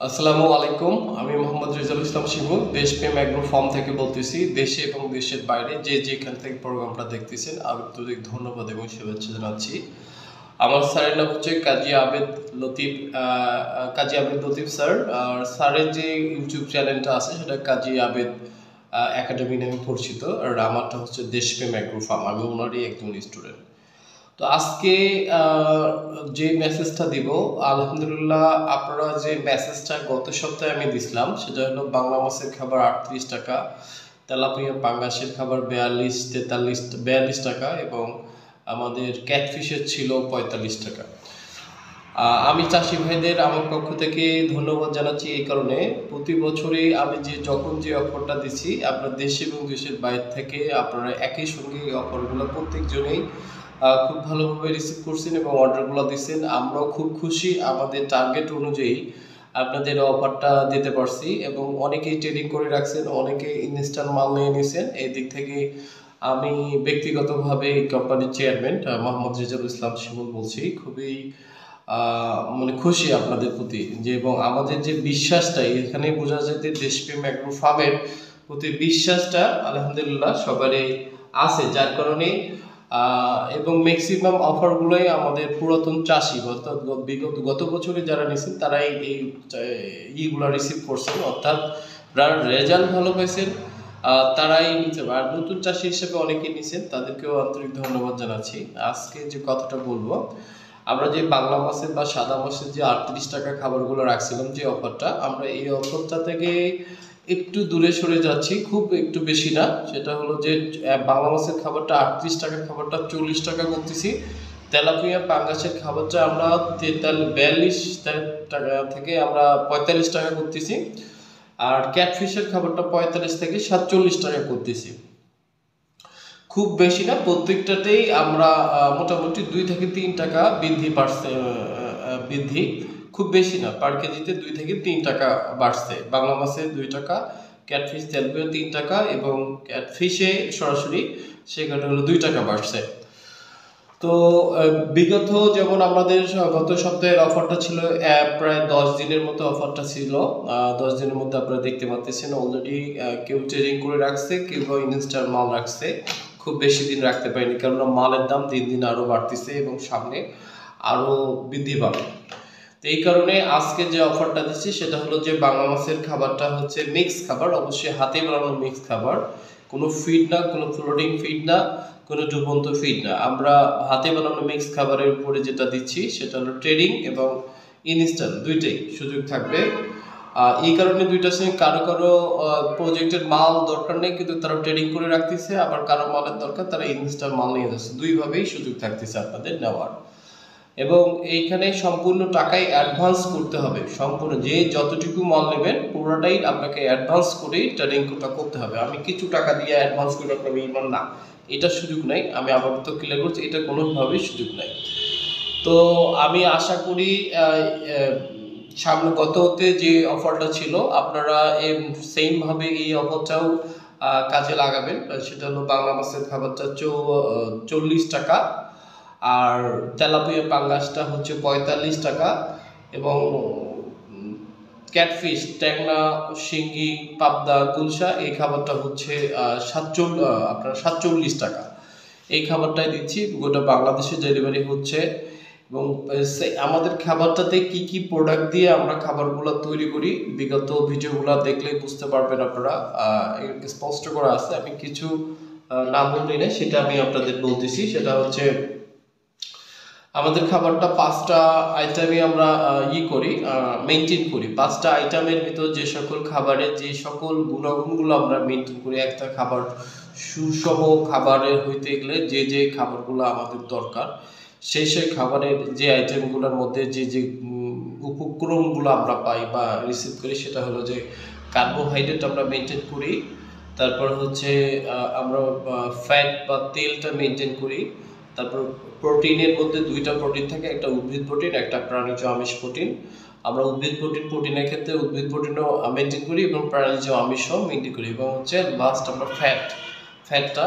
আসসালামু আলাইকুম। আমি মোহাম্মদ রেজাউল ইসলাম শিমুল দেশপ্রেম অ্যাগ্রো ফার্ম থেকে বলতেছি। দেশে এবং দেশের বাইরে যে যেখান থেকে প্রোগ্রামটা দেখতেছেন আন্তরিক ধন্যবাদ এবং শুভেচ্ছা জানাচ্ছি। আমার স্যারের নাম হচ্ছে কাজী আবেদ লতিফ। কাজী আবেদ লতিফ স্যার। আর স্যারের যে ইউটিউব চ্যানেলটা আছে সেটা কাজী আবেদ একাডেমি নামে পরিচিত। আর আমারটা হচ্ছে দেশপ্রেম অ্যাগ্রো ফার্ম। আমি ওনারই একজন স্টুডেন্ট। তো আজকে যে মেসেজটা দিব, আলহামদুলিল্লাহ আপনারা যে মেসেজটা গত সপ্তাহে আমি দিছিলাম সেটা হলো বাংলা মাছের খাবার 38 টাকা, তেলাপিয়া পাঙ্গাসের খাবার 42 টাকা এবং আমাদের ক্যাটফিশের ছিল 45 টাকা। আমি চাষি ভাইদের আমার পক্ষ থেকে ধন্যবাদ জানাচ্ছি এই কারণে, প্রতি বছরই আমি যখন যে অফারটা দিচ্ছি আপনার দেশ এবং দেশের বাইরে থেকে আপনারা একই সঙ্গে এই অফারগুলো প্রত্যেকজনেই খুব ভালোভাবে রিসিভ করছেন এবং অর্ডারগুলো দিচ্ছেন। আমরাও খুব খুশি, আমাদের টার্গেট অনুযায়ী আপনাদের অফারটা দিতে পারছি এবং অনেকেই ট্রেডিং করে রাখছেন, অনেকে ইনস্ট্যান্ট মাল নিয়ে নিয়েছেন। এই দিক থেকে আমি ব্যক্তিগতভাবে কোম্পানির চেয়ারম্যান মোহাম্মদ রেজাউল ইসলাম শিমুল বলছি, খুবই মানে খুশি আপনাদের প্রতি যে, এবং আমাদের যে বিশ্বাসটা এখানে বোঝা যায় যে দেশপ্রেম অ্যাগ্রো ফার্মের প্রতি বিশ্বাসটা আলহামদুলিল্লাহ সবারই আছে, যার কারণে এবং ম্যাক্সিমাম অফারগুলোই আমাদের পুরাতন চাষি বিগত গত বছরে যারা নিয়েছেন তারাই এই ইগুলো রিসিভ করছেন, অর্থাৎ যারা রেজাল্ট ভালো পাইছেন তারাই নিতে পারে। আর নতুন চাষি হিসেবে অনেকেই নিছেন, তাদেরকেও আন্তরিক ধন্যবাদ জানাচ্ছি। আজকে যে কথাটা বলবো, আমরা যে বাংলা মাছের বা সাদা মাছের যে 38 টাকা খাবারগুলো রাখছিলাম যে অফারটা, আমরা এই অফারটা থেকে একটু দূরে সরে যাচ্ছি, খুব একটু বেশি না। সেটা হলো যে বাংলা মাছের খাবারটা 38 টাকার খাবারটা 40 টাকা করতেছি, তেলাপিয়া পাঙ্গাসের খাবারটা আমরা 42 টাকা থেকে আমরা 45 টাকা করতেছি, আর ক্যাটফিশের খাবারটা 45 থেকে 47 টাকা করতেছি। খুব বেশি না, প্রত্যেকটাতেই আমরা মোটামুটি 2 থেকে 3 টাকা বৃদ্ধি বাড়ছে, বৃদ্ধি খুব বেশি না, পার কেজিতে 2 থেকে 3 টাকা বাড়ছে। বাংলা মাছে 2 টাকা, ক্যাটফিশ তেলপিয়া 3 টাকা এবং ক্যাটফিশে সরাসরি সেখানে হলো 2 টাকা বাড়ছে। তো বিগত যেমন আমাদের গত সপ্তাহের অফারটা ছিল প্রায় 10 দিনের মতো অফারটা ছিল। 10 দিনের মধ্যে আপনারা দেখতে পাচ্ছেন অলরেডি কেউ ট্রেডিং করে রাখছে, কেউ ইনস্ট্যান্ট মাল রাখছে। খুব বেশি দিন রাখতে পারিনি, কেননা মালের দাম দিন দিন আরো বাড়তেছে এবং সামনে আরো বৃদ্ধি পাবে। তো এই কারণে আজকে যে অফারটা দিচ্ছি সেটা হলো যে বাংলা মাছের খাবারটা হচ্ছে মিক্স খাবার, অবশ্যই হাতে বানানো মিক্স খাবার, কোনো ফিড না, কোনো ফ্লোটিং ফিড না, কোনো ডুবন্ত ফিড না। আমরা হাতে বানানো মিক্স খাবারের উপরে যেটা দিচ্ছি সেটা হলো ট্রেডিং এবং ইনস্ট্যান্ট, দুইটাই সুযোগ থাকবে। এই কারণে দুইটার সঙ্গে কারো কারো প্রজেক্টের মাল দরকার নেই কিন্তু তারা ট্রেডিং করে রাখতেছে, আবার কারো মালের দরকার তারা ইনস্ট্যান্ট মাল নিয়ে যাচ্ছে, দুইভাবেই সুযোগ থাকতেছে আপনাদের নেওয়ার। এবং এইখানে সম্পূর্ণ টাকাই অ্যাডভান্স করতে হবে, সম্পূর্ণ যে যতটুকু মাল নেবেন পুরোটাই আপনাকে অ্যাডভান্স করেই ট্রেডিংটা করতে হবে। আমি কিছু টাকা দিয়ে অ্যাডভান্স করে আপনাকে ইমান না, এটা সুযোগ নাই। আমি আপাতত ক্লিয়ার করছি, এটা কোনোভাবেই সুযোগ নাই। তো আমি আশা করি সামনে গততে যে অফারটা ছিল আপনারা সেমভাবে এই অফারটাও কাজে লাগাবেন। সেটা হলো বাংলা মাছের খাবারটা 40 টাকা, আর তেলাপিয়া পাঙ্গাসটা হচ্ছে 45 টাকা এবং ক্যাটফিশ ট্যাংরা শিঙ্গি পাবদা গুলশা এই খাবারটা হচ্ছে আপনার 47 টাকা। এই খাবারটাই দিচ্ছি, গোটা বাংলাদেশে ডেলিভারি হচ্ছে। এবং আমাদের খাবারটাতে কি কি প্রোডাক্ট দিয়ে আমরা খাবারগুলো তৈরি করি বিগত ভিডিওগুলো দেখলে বুঝতে পারবেন আপনারা, স্পষ্ট করা আছে। আমি কিছু না বললেই না, সেটা আমি আপনাদের বলতেছি। সেটা হচ্ছে আমাদের খাবারটা 5টা আইটেমে আমরা মেনটেন করি। 5টা আইটেমের ভিতর যে সকল খাবারের যে সকল গুণাগুণগুলো আমরা মেনটেন করি, একটা খাবার সুষম খাবারের হইতে গেলে যে যে খাবারগুলো আমাদের দরকার, সেই খাবারের যে আইটেমগুলোর মধ্যে যে যে উপক্রমগুলো আমরা পাই বা রিসিভ করি, সেটা হলো যে কার্বোহাইড্রেট আমরা মেনটেন করি, তারপর হচ্ছে আমরা ফ্যাট বা তেলটা মেনটেন করি, তারপর প্রোটিনের মধ্যে 2টা প্রোটিন থাকে, একটা উদ্ভিদ প্রোটিন, একটা প্রাণীজ আমিষ প্রোটিন। আমরা উদ্ভিদ প্রোটিনের ক্ষেত্রে উদ্ভিদ প্রোটিনও মেনটেন করি এবং প্রাণীজ আমিষও মেনটেন করি, এবং হচ্ছে লাস্ট আমরা ফ্যাটটা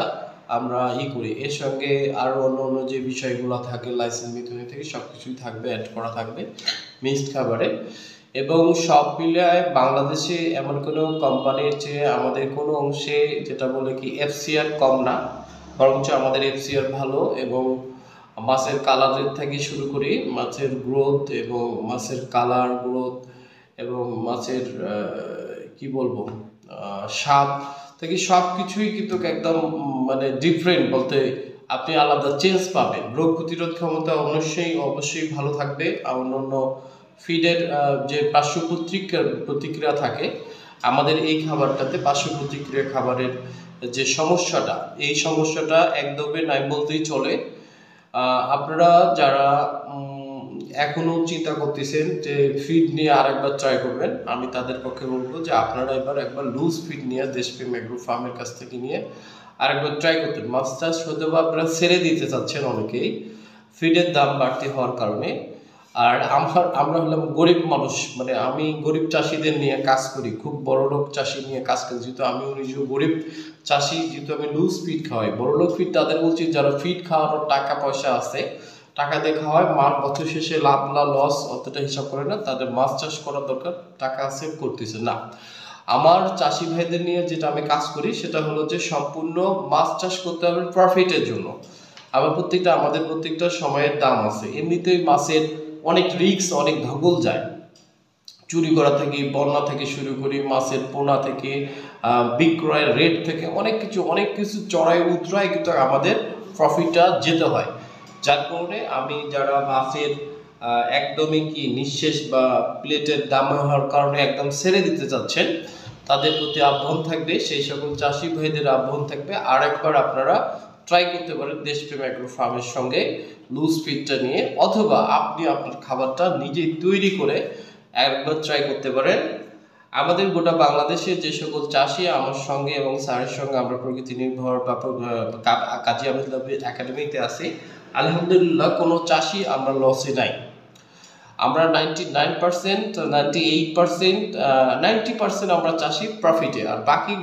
আমরা করি। এর সঙ্গে আরও অন্য যে বিষয়গুলো থাকে লাইসিন মিথিওনিন থেকে সব কিছুই থাকবে, অ্যাড করা থাকবে মিক্সড খাবারে। এবং সব মিলিয়ে বাংলাদেশে এমন কোনো কোম্পানির চেয়ে আমাদের কোনো অংশে যেটা বলে কি এফসিআর কম না, বরঞ্চ আমাদের এফসিআর ভালো। এবং মাছের কালারের থেকে শুরু করি মাছের গ্রোথ এবং মাছের কালার গ্রোথ এবং মাছের কি বলবো স্বাদ থেকে সব কিছুই কিন্তু একদম মানে ডিফারেন্ট বলতে আপনি আলাদা চেঞ্জ পাবেন। রোগ প্রতিরোধ ক্ষমতা অবশ্যই ভালো থাকবে। আর অন্যান্য ফিডের যে পার্শ্ব প্রতিক্রিয়া থাকে আমাদের এই খাবারটাতে, পার্শ্ব প্রতিক্রিয়া খাবারের যে সমস্যাটা, এই সমস্যাটা একদমই নাই বলতেই চলে। আপনারা যারা এখনো চিন্তা করতেছেন যে ফিড নিয়ে আরেকবার ট্রাই করবেন, আমি তাদের পক্ষে বলবো যে আপনারা একবার লুজ ফিড নিয়ে দেশপ্রেম এগ্রো ফার্মের কাছ থেকে নিয়ে আরেকবার ট্রাই করতেন। মাছ চাষ হয়তো বা আপনারা ছেড়ে দিতে চাচ্ছেন অনেকেই ফিডের দাম বাড়তি হওয়ার কারণে। আর আমরা হলাম গরিব মানুষ, মানে আমি গরিব চাষিদের নিয়ে কাজ করি, খুব বড় লোক চাষি নিয়ে কাজ করি। যেহেতু আমি নিজেও গরিব চাষি, যেহেতু আমি লুজ ফিড খাওয়াই, বড় লোক ফিড তাদের বলছি যারা ফিড খাওয়ানোর টাকা পয়সা আছে, টাকা দিয়ে খাওয়ায়, বছর শেষে লাভ না লস অতটা হিসাব করে না, তাদের মাছ চাষ করার দরকার, টাকা সেভ করতেছে না। আমার চাষি ভাইদের নিয়ে যেটা আমি কাজ করি সেটা হলো যে সম্পূর্ণ মাছ চাষ করতে হবে প্রফিটের জন্য। আমাদের প্রত্যেকটা সময়ের দাম আছে। এমনিতেই মাছের অনেক রিস্ক, অনেক ধকল যায়, চুরি করা থেকে, বন্যা থেকে শুরু করি, মাছের পোনা থেকে, বিক্রয়ের রেট থেকে অনেক কিছু চড়াই উতরায় কিন্তু আমাদের প্রফিটটা যেতে হয়। যার কারণে আমি যারা মাছের একদমই কি নিঃশেষ বা প্লেটের দাম হওয়ার কারণে একদম ছেড়ে দিতে চাচ্ছেন, তাদের প্রতি আহ্বান থাকবে, সেই সকল চাষি ভাইদের আহ্বান থাকবে আর একবার আপনারা ট্রাই করতে পারেন দেশপ্রেম এগ্রো ফার্মের সঙ্গে লুজ ফিডটা নিয়ে, অথবা আপনি আপনার খাবারটা নিজেই তৈরি করে একবার ট্রাই করতে পারেন। আমাদের গোটা বাংলাদেশে যে সকল চাষি আমার সঙ্গে এবং স্যারের সঙ্গে আমরা প্রকৃতি নির্ভর বা কাজী আহমেদ একাডেমিতে আছি, আলহামদুলিল্লাহ কোনো চাষি আমরা লসে নাই। আমরা 99%, 98%, 90% আমরা চাষি প্রফিটে, আর বাকি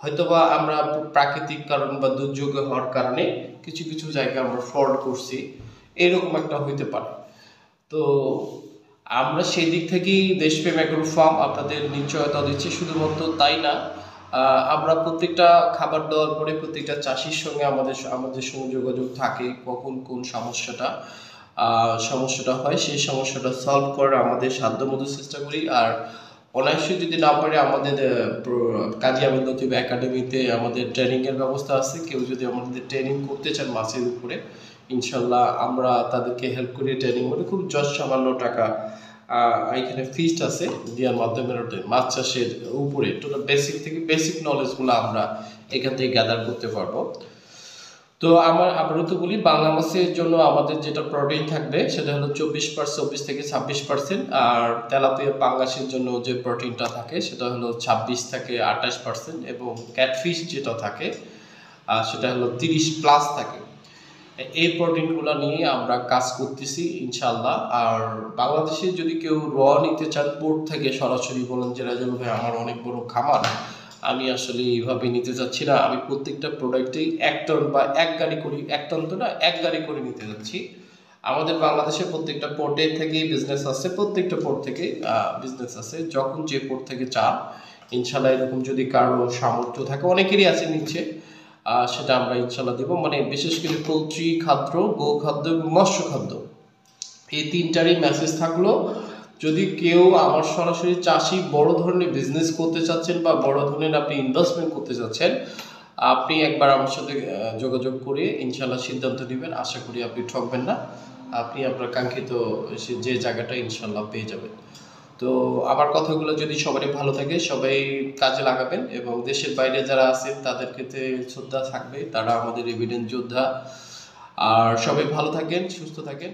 হয়তোবা আমরা প্রাকৃতিক কারণ বা দুর্যোগ হওয়ার কারণে কিছু কিছু জায়গায় আমরা ফল্ট করছি, এরকম একটা হইতে পারে। তো আমরা সেই দিক থেকেই দেশপ্রেম এগ্রো ফার্ম আপনাদের নিশ্চয়তা দিচ্ছি। শুধুমাত্র তাই না, আমরা প্রত্যেকটা খাবার দেওয়ার পরে প্রত্যেকটা চাষির সঙ্গে আমাদের সঙ্গে যোগাযোগ থাকে, কখন কোন সমস্যাটা হয় সেই সমস্যাটা সলভ করার আমাদের সাধ্যমতো চেষ্টা করি। আর অনায়াসে যদি না পারে আমাদের কাজী আহমেদ লতিফ একাডেমিতে আমাদের ট্রেনিংয়ের ব্যবস্থা আছে। কেউ যদি আমাদের ট্রেনিং করতে চান মাছের উপরে, ইনশাল্লাহ আমরা তাদেরকে হেল্প করি। ট্রেনিং মানে খুব সামান্য টাকা এখানে ফিস্ট আছে দেওয়ার মাধ্যমে মাছ চাষের উপরে টোটাল বেসিক নলেজগুলো আমরা এখান থেকে গ্যাদার করতে পারবো। তো আবারও তো বলি, বাংলা মাছের জন্য আমাদের যেটা প্রোটিন থাকবে সেটা হলো 24 থেকে 26%, আর তেলাপিয়া পাঙ্গাসের জন্য যে প্রোটিনটা থাকে সেটা হলো 26 থেকে 28%, এবং ক্যাটফিশ যেটা থাকে সেটা হলো 30+ থাকে। এই প্রোটিনগুলো নিয়ে আমরা কাজ করতেছি ইনশাল্লাহ। আর বাংলাদেশে যদি কেউ নিতে চান পোর্ট থেকে সরাসরি, বলেন যে রাজা ভাই আমার অনেক বড় খামার, আমি আসলে এইভাবে নিতে চাচ্ছি না, আমি প্রত্যেকটা প্রোডাক্টেই 1 টন বা 1 গাড়ি করে, 1 টন তো না 1 গাড়ি করে নিতে যাচ্ছি। আমাদের বাংলাদেশে প্রত্যেকটা পোর্টে থেকেই বিজনেস আছে, প্রত্যেকটা পোর্ট থেকে বিজনেস আছে। যখন যে পোর্ট থেকে চান ইনশাল্লাহ, এরকম যদি কারো সামর্থ্য থাকে, অনেকেরই আছে নিচ্ছে, সেটা আমরা ইনশাল্লাহ দেবো। মানে বিশেষ করে পোলট্রি খাদ্য, গো খাদ্য এবং মৎস্য খাদ্য, এই তিনটারই মেসেজ থাকলো। যদি কেউ আমার সরাসরি চাষি বড় ধরনের বিজনেস করতে চাচ্ছেন বা বড় ধরনের আপনি ইনভেস্টমেন্ট করতে চাচ্ছেন, আপনি একবার আমার সাথে যোগাযোগ করে ইনশাল্লাহ সিদ্ধান্ত নেবেন। আশা করি আপনি ঠকবেন না, আপনি আপনার কাঙ্ক্ষিত যে জায়গাটা ইনশাল্লাহ পেয়ে যাবেন। তো আমার কথাগুলো যদি সবারই ভালো থাকে, সবাই কাজে লাগাবেন, এবং দেশের বাইরে যারা আছেন তাদের ক্ষেত্রে শ্রদ্ধা থাকবে, তারা আমাদের এভিডেন্স যোদ্ধা। আর সবাই ভালো থাকেন, সুস্থ থাকেন।